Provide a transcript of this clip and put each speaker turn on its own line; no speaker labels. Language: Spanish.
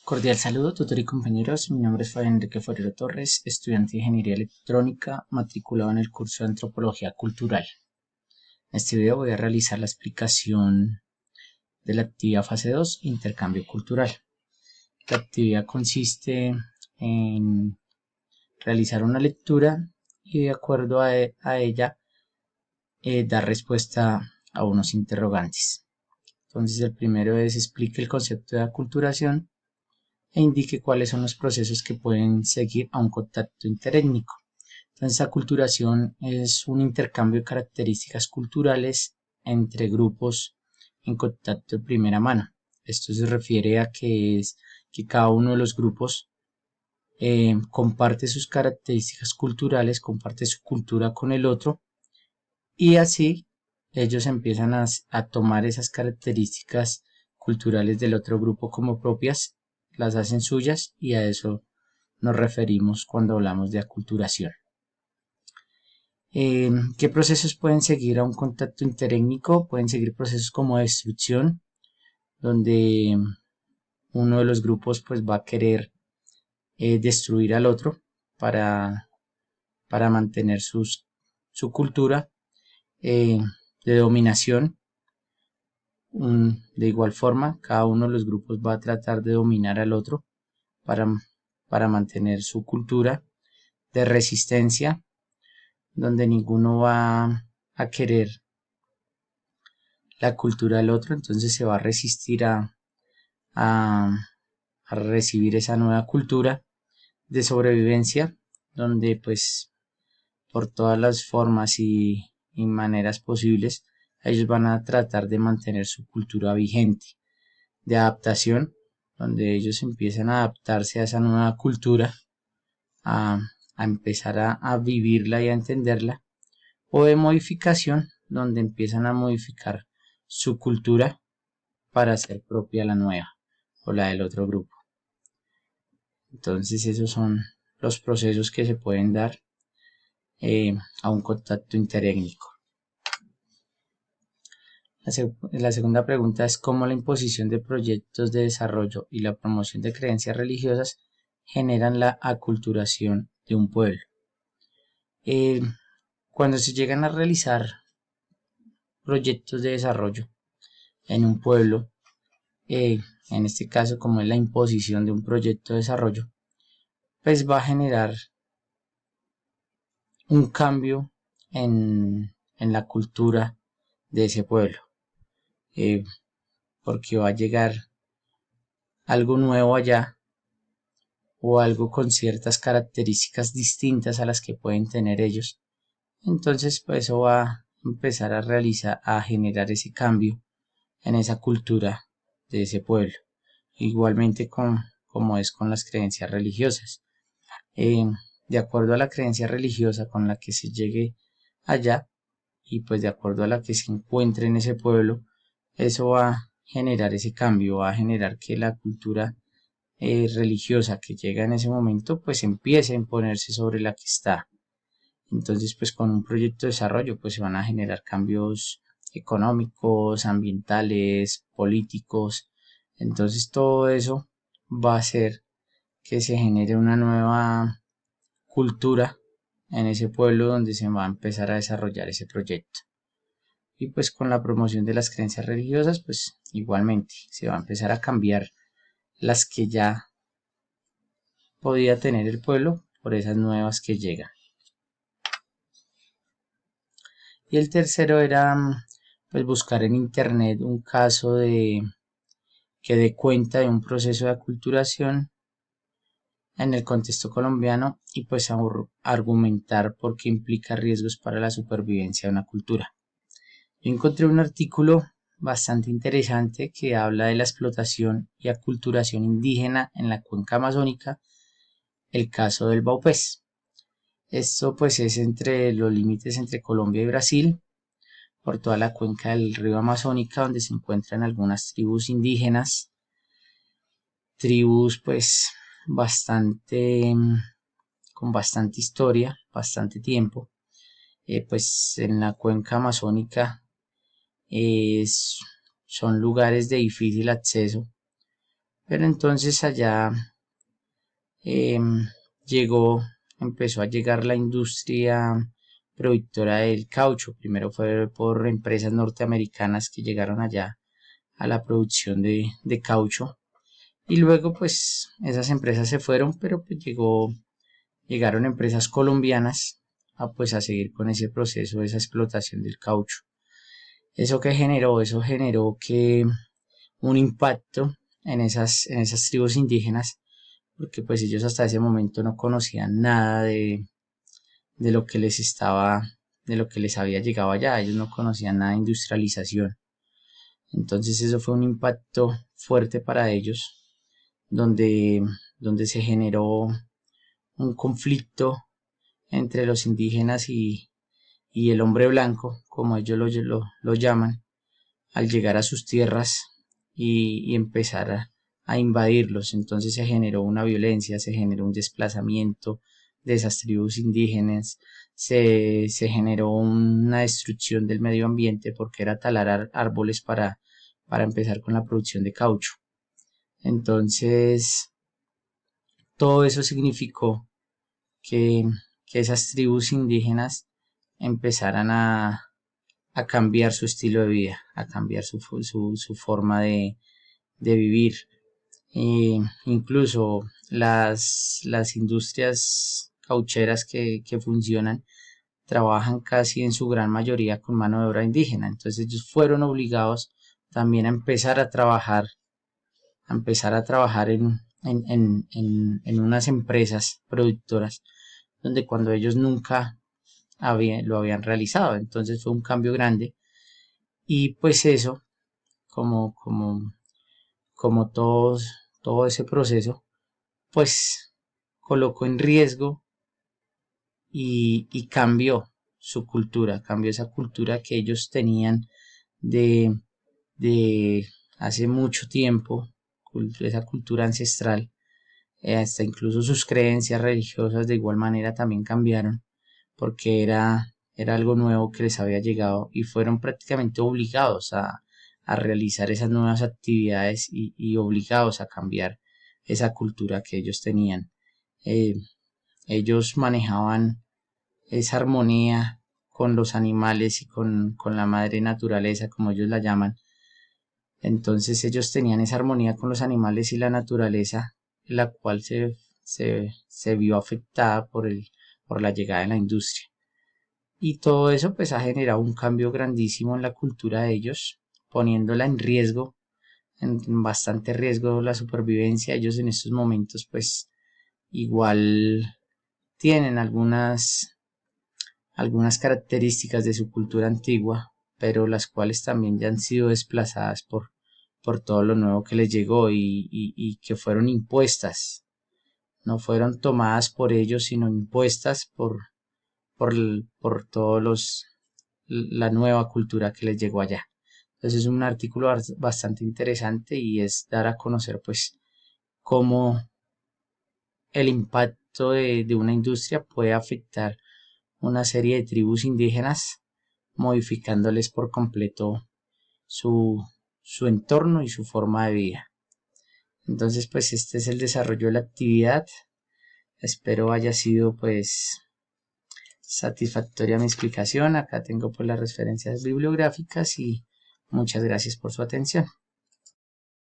Cordial saludo, tutor y compañeros. Mi nombre es Fabián Enrique Forero Torres, estudiante de Ingeniería Electrónica, matriculado en el curso de Antropología Cultural. En este video voy a realizar la explicación de la actividad fase 2, intercambio cultural. La actividad consiste en realizar una lectura y de acuerdo a ella dar respuesta a unos interrogantes. Entonces el primero es explique el concepto de aculturación e indique cuáles son los procesos que pueden seguir a un contacto interétnico. Entonces, aculturación es un intercambio de características culturales entre grupos en contacto de primera mano. Esto se refiere a que cada uno de los grupos comparte sus características culturales, comparte su cultura con el otro y así ellos empiezan a tomar esas características culturales del otro grupo como propias, las hacen suyas y a eso nos referimos cuando hablamos de aculturación. ¿Qué procesos pueden seguir a un contacto interétnico? Pueden seguir procesos como destrucción, donde uno de los grupos pues va a querer destruir al otro para mantener su cultura, de dominación. De igual forma, cada uno de los grupos va a tratar de dominar al otro para mantener su cultura, de resistencia, donde ninguno va a querer la cultura del otro, entonces se va a resistir a recibir esa nueva cultura, de sobrevivencia, donde pues por todas las formas y maneras posibles ellos van a tratar de mantener su cultura vigente, de adaptación, donde ellos empiezan a adaptarse a esa nueva cultura, a empezar a vivirla y a entenderla, o de modificación, donde empiezan a modificar su cultura para hacer propia la nueva o la del otro grupo. Entonces esos son los procesos que se pueden dar a un contacto interétnico. La segunda pregunta es cómo la imposición de proyectos de desarrollo y la promoción de creencias religiosas generan la aculturación de un pueblo. Cuando se llegan a realizar proyectos de desarrollo en un pueblo, en este caso como es la imposición de un proyecto de desarrollo, pues va a generar un cambio en la cultura de ese pueblo, porque va a llegar algo nuevo allá o algo con ciertas características distintas a las que pueden tener ellos. Entonces pues eso va a empezar a generar ese cambio en esa cultura de ese pueblo. Igualmente como es con las creencias religiosas. De acuerdo a la creencia religiosa con la que se llegue allá y pues de acuerdo a la que se encuentre en ese pueblo, eso va a generar ese cambio, va a generar que la cultura religiosa que llega en ese momento pues empiece a imponerse sobre la que está. Entonces pues con un proyecto de desarrollo pues se van a generar cambios económicos, ambientales, políticos. Entonces todo eso va a hacer que se genere una nueva cultura en ese pueblo donde se va a empezar a desarrollar ese proyecto. Y pues con la promoción de las creencias religiosas pues igualmente se va a empezar a cambiar las que ya podía tener el pueblo por esas nuevas que llegan. Y el tercero era pues buscar en internet un caso que dé cuenta de un proceso de aculturación en el contexto colombiano y pues argumentar por qué implica riesgos para la supervivencia de una cultura. Yo encontré un artículo bastante interesante que habla de la explotación y aculturación indígena en la cuenca amazónica, el caso del Baupés. Esto pues es entre los límites entre Colombia y Brasil, por toda la cuenca del río Amazónica, donde se encuentran algunas tribus indígenas, tribus pues con bastante historia, bastante tiempo. Pues en la cuenca amazónica son lugares de difícil acceso Pero entonces allá empezó a llegar la industria productora del caucho. Primero fue por empresas norteamericanas que llegaron allá a la producción de caucho. Y luego pues esas empresas se fueron, pero pues llegaron empresas colombianas a seguir con ese proceso, esa explotación del caucho. ¿Eso qué generó? Eso generó que un impacto en esas tribus indígenas, porque pues ellos hasta ese momento no conocían nada de lo que de lo que les había llegado allá. Ellos no conocían nada de industrialización. Entonces eso fue un impacto fuerte para ellos, donde, donde se generó un conflicto entre los indígenas y el hombre blanco, como ellos lo llaman, al llegar a sus tierras y empezar a invadirlos. Entonces se generó una violencia, se generó un desplazamiento de esas tribus indígenas, se generó una destrucción del medio ambiente porque era talar árboles para empezar con la producción de caucho. Entonces, todo eso significó que, que esas tribus indígenas empezaran a cambiar su estilo de vida, a cambiar su forma de vivir. Incluso las industrias caucheras que funcionan trabajan casi en su gran mayoría con mano de obra indígena. Entonces ellos fueron obligados también a empezar a trabajar en unas empresas productoras donde cuando ellos nunca lo habían realizado. Entonces fue un cambio grande y pues eso, como, como, como todo ese proceso, pues colocó en riesgo y cambió esa cultura que ellos tenían de, de hace mucho tiempo, esa cultura ancestral, hasta incluso sus creencias religiosas de igual manera también cambiaron, porque era algo nuevo que les había llegado y fueron prácticamente obligados a realizar esas nuevas actividades y obligados a cambiar esa cultura que ellos tenían. Eh, Ellos manejaban esa armonía con los animales y con la madre naturaleza, como ellos la llaman. Entonces ellos tenían esa armonía con los animales y la naturaleza, la cual se vio afectada por la llegada de la industria. Y todo eso pues ha generado un cambio grandísimo en la cultura de ellos, poniéndola en riesgo, en bastante riesgo la supervivencia. Ellos en estos momentos pues igual tienen algunas características de su cultura antigua, pero las cuales también ya han sido desplazadas por todo lo nuevo que les llegó y que fueron impuestas. No fueron tomadas por ellos, sino impuestas por, por todos la nueva cultura que les llegó allá. Entonces es un artículo bastante interesante y es dar a conocer pues cómo el impacto de una industria puede afectar una serie de tribus indígenas, modificándoles por completo su, su entorno y su forma de vida. Entonces, pues este es el desarrollo de la actividad. Espero haya sido pues satisfactoria mi explicación. Acá tengo pues las referencias bibliográficas y muchas gracias por su atención.